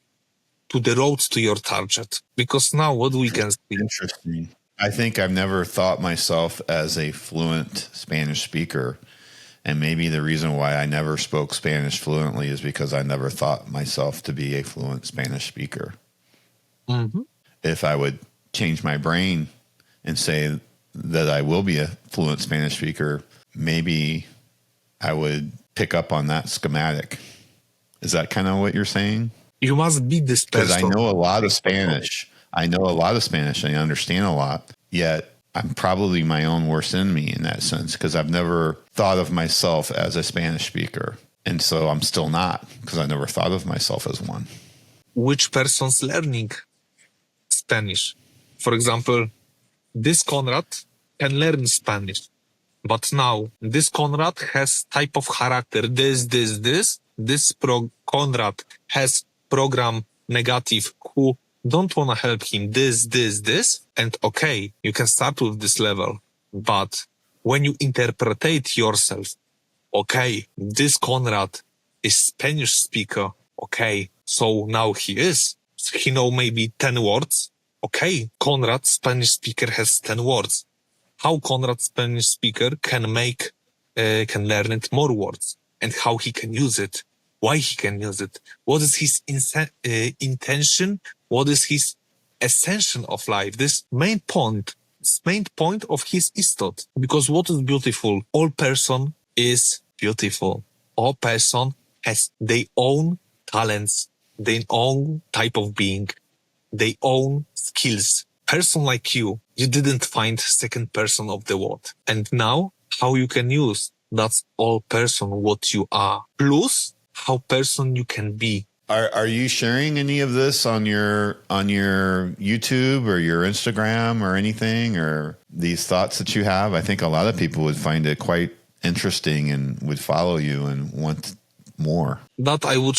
to the road to your target. Because now what we can see. Interesting. I think I've never thought myself as a fluent Spanish speaker. And maybe the reason why I never spoke Spanish fluently is because I never thought myself to be a fluent Spanish speaker. Mm-hmm. If I would change my brain and say that I will be a fluent Spanish speaker, maybe I would pick up on that schematic. Is that kind of what you're saying? You must be this person. Because I know a lot of Spanish. I understand a lot, yet I'm probably my own worst enemy in that sense, because I've never thought of myself as a Spanish speaker. And so I'm still not, because I never thought of myself as one. Which person's learning Spanish? For example, this Konrad can learn Spanish, but now this Konrad has type of character, this Konrad has program negative who don't want to help him, this, and okay, you can start with this level, but when you interpretate yourself, okay, this Konrad is Spanish speaker, okay, so now he know maybe 10 words, okay, Konrad Spanish speaker has 10 words. How Konrad Spanish speaker can learn it more words, and how he can use it, why he can use it, what is his intention, what is his essential of life, this main point of his istot. Because what is beautiful? All person is beautiful. All person has their own talents, their own type of being, their own skills. Person like you didn't find second person of the world. And now how you can use that's all person what you are. Plus how person you can be. Are you sharing any of this on your YouTube or your Instagram or anything, or these thoughts that you have? I think a lot of people would find it quite interesting and would follow you and want more. That I would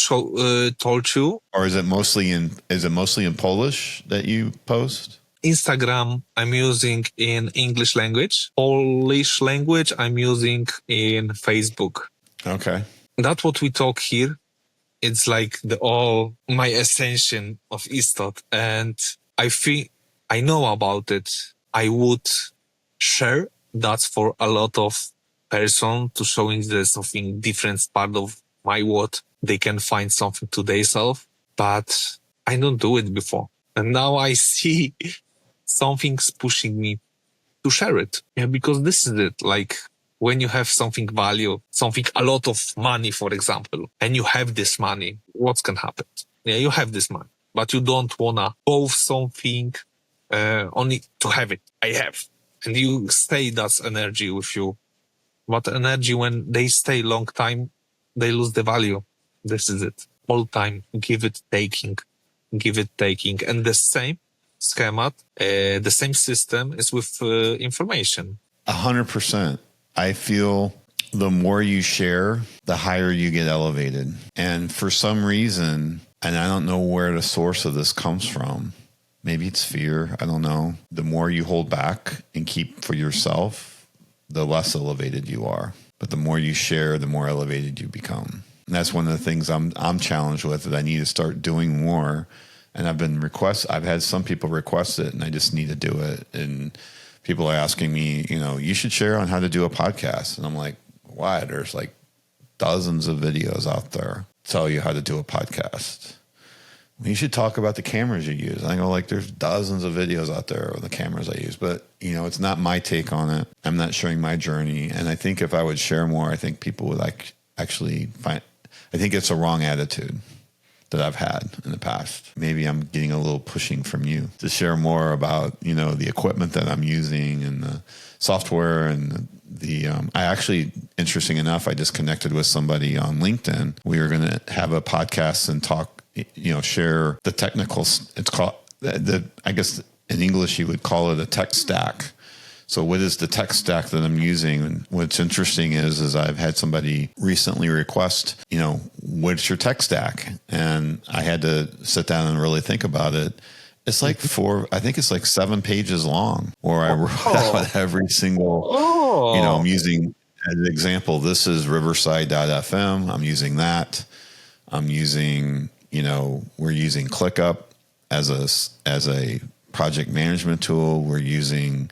told you. Or is it mostly in Polish that you post? Instagram I'm using in English language. Polish language I'm using in Facebook. Okay. That's what we talk here. It's like my ascension of Istot. And I think I know about it. I would share that for a lot of person to showing there's something different part of my world. They can find something to themselves, but I don't do it before. And now I see something's pushing me to share it. Yeah, because this is it. Like when you have something value, something, a lot of money, for example, and you have this money, what's can happen? Yeah, you have this money, but you don't wanna both something, only to have it. I have. And you stay that energy with you. But energy, when they stay long time, they lose the value. This is it. All time, give it, taking. And the same schema, the same system is with information. 100%. I feel the more you share, the higher you get elevated. And for some reason, and I don't know where the source of this comes from, maybe it's fear, I don't know. The more you hold back and keep for yourself, the less elevated you are. But the more you share, the more elevated you become. And that's one of the things I'm challenged with, that I need to start doing more. And I've had some people request it, and I just need to do it. And people are asking me, you should share on how to do a podcast. And I'm like, why? There's like dozens of videos out there tell you how to do a podcast. You should talk about the cameras you use. I go, like, there's dozens of videos out there of the cameras I use, but it's not my take on it. I'm not sharing my journey. And I think if I would share more, I think people would actually find, I think it's a wrong attitude that I've had in the past. Maybe I'm getting a little pushing from you to share more about, the equipment that I'm using and the software and I actually, interesting enough, I just connected with somebody on LinkedIn. We were going to have a podcast and talk, share the technical, it's called, I guess in English you would call it a tech stack. So what is the tech stack that I'm using? And what's interesting is I've had somebody recently request, what's your tech stack? And I had to sit down and really think about it. It's like I think it's like 7 pages long, where I wrote out every single, I'm using, as an example, this is riverside.fm. I'm using that. I'm using, we're using ClickUp as a project management tool. We're using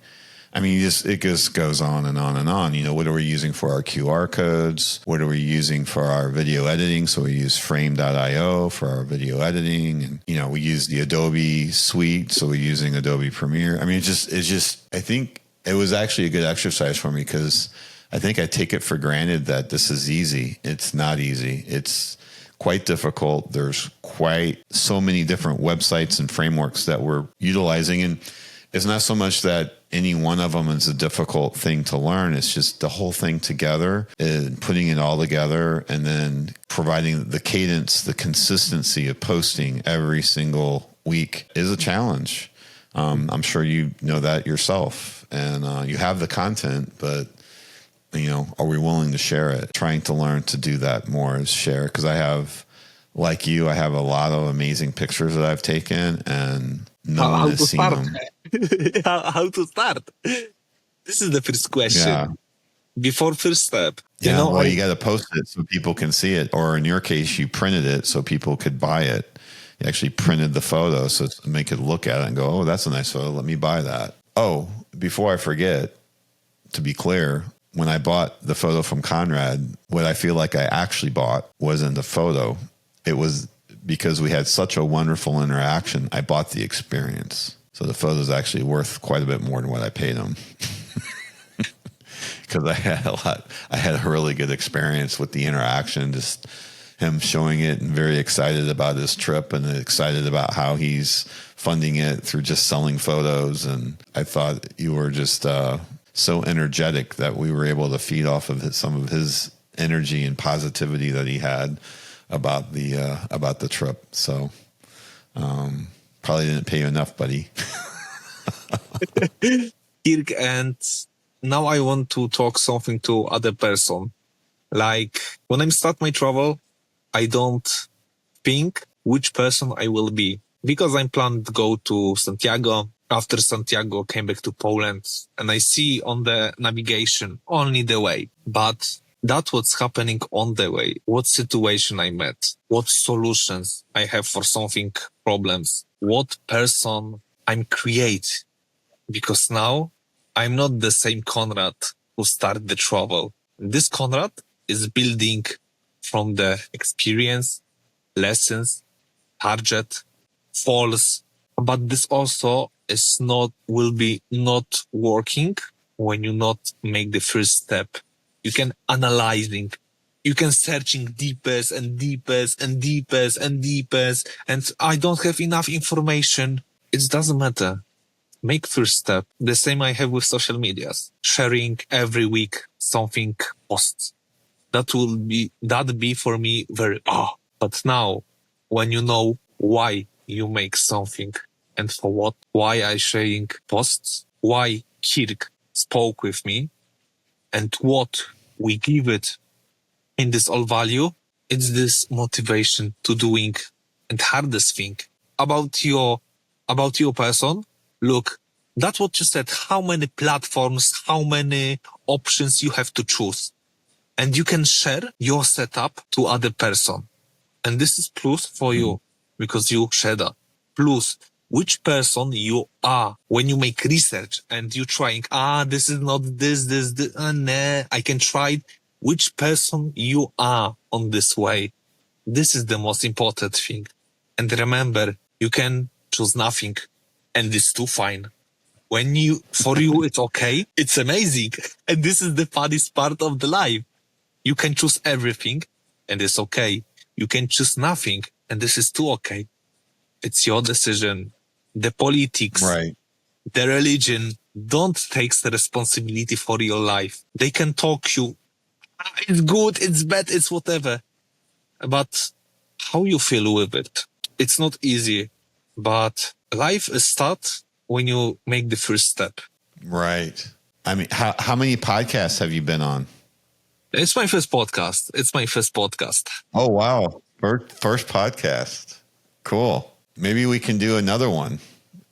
I mean, it just goes on and on and on. You know, what are we using for our QR codes? What are we using for our video editing? So we use frame.io for our video editing. And, you know, we use the Adobe suite. So we're using Adobe Premiere. I mean, it's just, I think it was actually a good exercise for me because I think I take it for granted that this is easy. It's not easy. It's quite difficult. There's quite so many different websites and frameworks that we're utilizing. And it's not so much that any one of them is a difficult thing to learn. It's just the whole thing together and putting it all together and then providing the cadence, the consistency of posting every single week is a challenge. I'm sure you know that yourself and you have the content, but you know, are we willing to share it? Trying to learn to do that more is share. Because I have, like you, I have a lot of amazing pictures that I've taken and no one has seen them. How to start? This is the first question. Yeah. Before first step. Yeah, you know, you got to post it so people can see it. Or in your case, you printed it so people could buy it. You actually printed the photo so they could look at it and go, oh, that's a nice photo. Let me buy that. Oh, before I forget, to be clear, when I bought the photo from Konrad, what I feel like I actually bought wasn't the photo. It was because we had such a wonderful interaction. I bought the experience. So the photo is actually worth quite a bit more than what I paid him. Because I had a really good experience with the interaction, just him showing it and very excited about his trip and excited about how he's funding it through just selling photos. And I thought you were just so energetic that we were able to feed off of some of his energy and positivity that he had about the trip. So probably didn't pay you enough, buddy. Kirk, and now I want to talk something to other person. Like when I start my travel, I don't think which person I will be because I'm planning to go to Santiago. After Santiago, came back to Poland and I see on the navigation only the way. But that's what's happening on the way. What situation I met, what solutions I have for solving problems, what person I'm create. Because now I'm not the same Konrad who started the travel. This Konrad is building from the experience, lessons, target, falls. But this also will be not working when you not make the first step. You can analyzing, you can searching deepest and deepest and deepest and deepest. And I don't have enough information. It doesn't matter. Make first step. The same I have with social medias. Sharing every week something posts. That be for me very, but now when you know why you make something and for what, why I sharing posts, why Kirk spoke with me and what we give it in this all value, it's this motivation to doing and hardest thing about your person. Look, that's what you said. How many platforms, how many options you have to choose. And you can share your setup to other person. And this is plus for you because you share that. Plus, which person you are when you make research and you trying, this is not this, nah, I can try it. Which person you are on this way. This is the most important thing. And remember, you can choose nothing. And this too fine. For you, it's okay. It's amazing. And this is the funniest part of the life. You can choose everything and it's okay. You can choose nothing and this is too okay. It's your decision. The politics, right, the religion don't take the responsibility for your life. They can talk you. It's good, it's bad, it's whatever. But how you feel with it? It's not easy, but life is start when you make the first step. Right. I mean, how many podcasts have you been on? It's my first podcast. Oh, wow. First podcast. Cool. Maybe we can do another one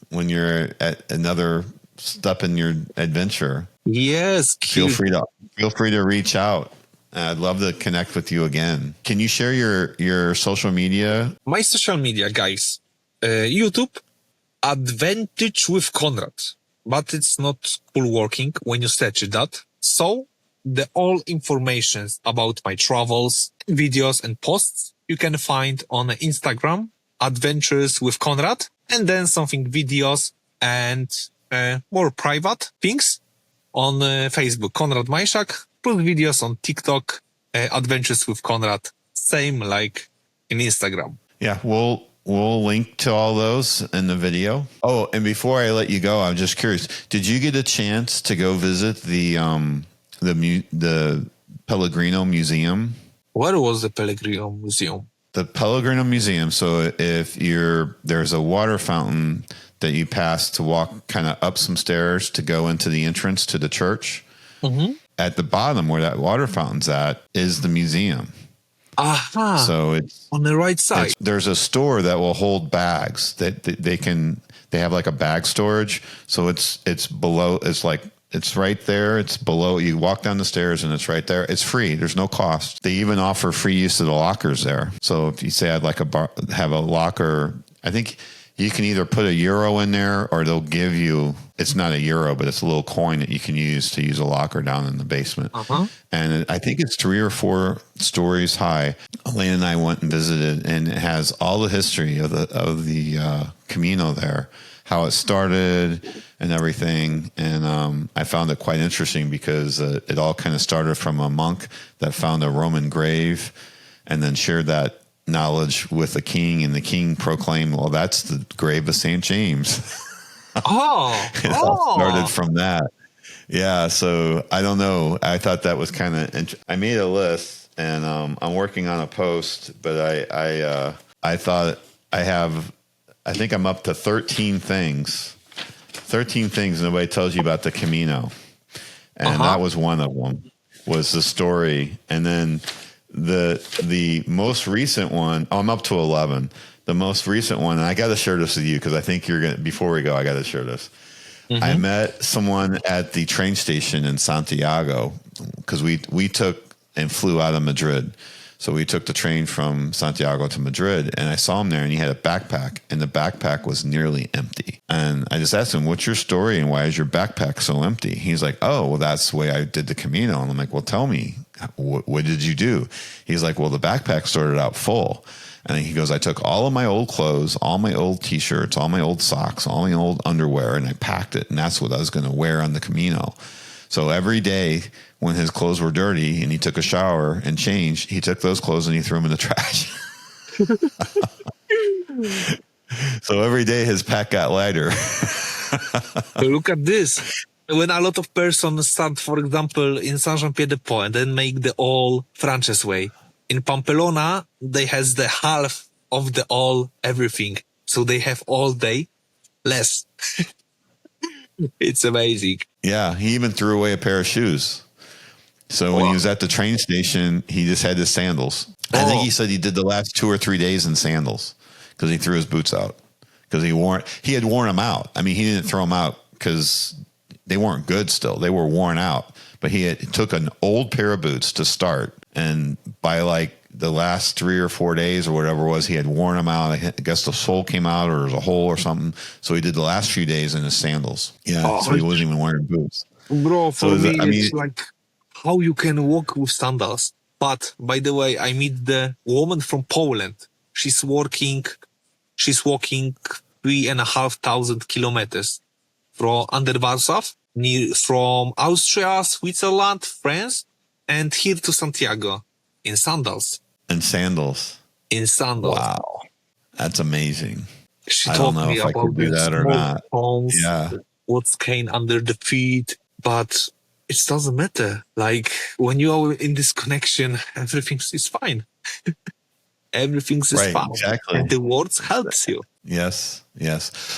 when you're at another step in your adventure. Yes. Feel free to reach out. I'd love to connect with you again. Can you share your social media? My social media, guys. YouTube, Advantage with Konrad. but it's not cool working when you search that. So the all information about my travels, videos and posts you can find on Instagram, Adventures with Konrad, and then something videos and more private things on Facebook, Konrad Majchrzak, plus videos on TikTok, Adventures with Konrad, same like in Instagram. Yeah, we'll link to all those in the video. Oh, and before I let you go, I'm just curious. Did you get a chance to go visit the Pellegrino Museum? Where was the Pellegrino Museum? The Pellegrino Museum. So if there's a water fountain that you pass to walk kind of up some stairs to go into the entrance to the church. Mm-hmm. At the bottom where that water fountain's at is the museum. Aha. So it's on the right side. There's a store that will hold bags that they have like a bag storage. So it's below, it's right there. It's below. You walk down the stairs and it's right there. It's free. There's no cost. They even offer free use of the lockers there. So if you say I'd like have a locker, I think you can either put €1 in there or they'll give you, it's not €1, but it's a little coin that you can use a locker down in the basement. Uh-huh. And I think it's 3 or 4 stories high. Elaine and I went and visited, and it has all the history of the Camino there, how it started and everything. And I found it quite interesting because it all kind of started from a monk that found a Roman grave and then shared that knowledge with the king, and the king proclaimed, well, that's the grave of St. James. It all started from that. Yeah, so I don't know. I thought that was kind of I made a list, and I'm working on a post, but I thought I think I'm up to 13 things nobody tells you about the Camino. And that was one of them, was the story. And then the most recent one, I'm up to 11. The most recent one, and I got to share this with you because I think before we go, I got to share this. Mm-hmm. I met someone at the train station in Santiago because we took and flew out of Madrid. So we took the train from Santiago to Madrid, and I saw him there, and he had a backpack, and the backpack was nearly empty. And I just asked him, what's your story, and why is your backpack so empty? He's like, oh, well, that's the way I did the Camino. And I'm like, well, tell me, what did you do? He's like, well, the backpack started out full. And he goes, I took all of my old clothes, all my old T-shirts, all my old socks, all my old underwear, and I packed it, and that's what I was going to wear on the Camino. So every day when his clothes were dirty and he took a shower and changed, he took those clothes and he threw them in the trash. So every day his pack got lighter. Look at this. When a lot of persons start, for example, in Saint-Jean-Pied-de-Port and then make the all Frances way. In Pamplona, they has the half of the all everything. So they have all day less. It's amazing. Yeah, he even threw away a pair of shoes. So when he was at the train station, he just had his sandals. I think he said he did the last 2 or 3 days in sandals because he threw his boots out because he had worn them out. I mean, he didn't throw them out because they weren't good still. They were worn out. But he took an old pair of boots to start, and by like the last 3 or 4 days or whatever it was, he had worn them out. I guess the sole came out or there was a hole or something. So he did the last few days in his sandals. Yeah, so he wasn't even wearing boots. Bro, for me, it's like how you can walk with sandals. But by the way, I meet the woman from Poland. She's walking 3,500 kilometers from under Warsaw, from Austria, Switzerland, France, and here to Santiago in sandals. In sandals. Wow. That's amazing. She told me about I could do that or not. Bones, what's cane under the feet, but it doesn't matter. Like when you are in this connection, everything is fine. Everything is fine. Exactly. And the words helps you. Yes.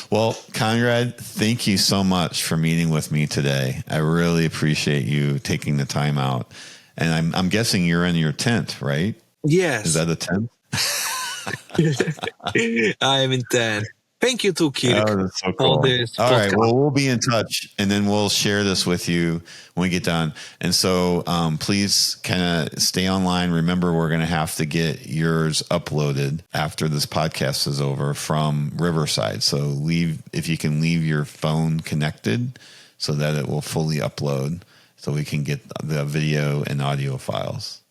Well, Konrad, thank you so much for meeting with me today. I really appreciate you taking the time out. And I'm guessing you're in your tent, right? Yes. Is that a tent? I am in tent. Thank you to Kirk that's so for cool. this All right. podcast. Well, we'll be in touch, and then we'll share this with you when we get done. And so please kind of stay online. Remember, we're going to have to get yours uploaded after this podcast is over from Riverside. So if you can leave your phone connected so that it will fully upload so we can get the video and audio files.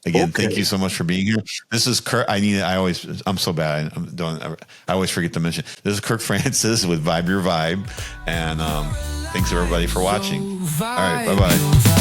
Again, Thank you so much for being here. This is Kirk. I'm so bad. I always forget to mention. This is Kirk Francis with Vibe Your Vibe. And thanks everybody for watching. All right. Bye-bye.